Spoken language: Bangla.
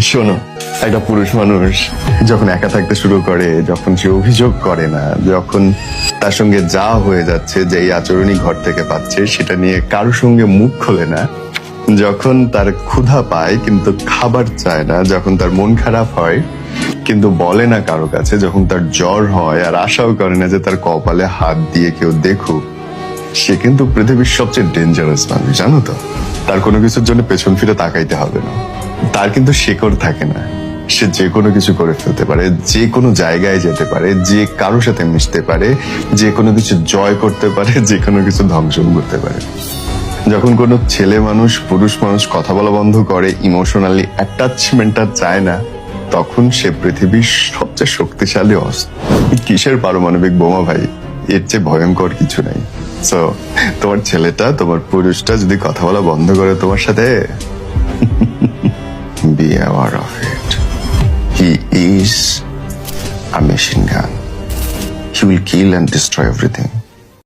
শোনো, একটা পুরুষ মানুষ যখন একা থাকতে শুরু করে, যখন সে অভিযোগ করে না, যখন তার সঙ্গে যা হয়ে যাচ্ছে, যে এই আচরণই ঘর থেকে পাচ্ছে সেটা নিয়ে কারোর সঙ্গে মুখ খোলে না, যখন তার ক্ষুধা পায় কিন্তু খাবার চায় না, যখন তার মন খারাপ হয় কিন্তু বলে না কারো কাছে, যখন তার জ্বর হয় আর আশাও করে না যে তার কপালে হাত দিয়ে কেউ দেখুক, সে কিন্তু পৃথিবীর সবচেয়ে ডেঞ্জারাস মানুষ, জানো তো? তার কোনো কিছুর জন্য পেছন ফিরে তাকাইতে হবে না। তার কিন্তু শেকড় থাকে না। সে যে কোনো কিছু করে ফেলতে পারে, যে কোনো জায়গায় যেতে পারে, যে কারোর সাথে মিশতে পারে, যে কোনো কিছু জয় করতে পারে, যে কোনো কিছু ধ্বংস করতে পারে। যখন কোনো ছেলে মানুষ, পুরুষ মানুষ কথা বলা বন্ধ করে, ইমোশনালি অ্যাটাচমেন্টটা চায় না, তখন সে পৃথিবীর সবচেয়ে শক্তিশালী অস্ত্র। কিসের পারমাণবিক বোমা ভাই, এর চেয়ে ভয়ঙ্কর কিছু নাই। সো তোমার ছেলেটা, তোমার পুরুষটা যদি কথা বলা বন্ধ করে তোমার সাথে, be aware of it. He is a machine gun. He will kill and destroy everything.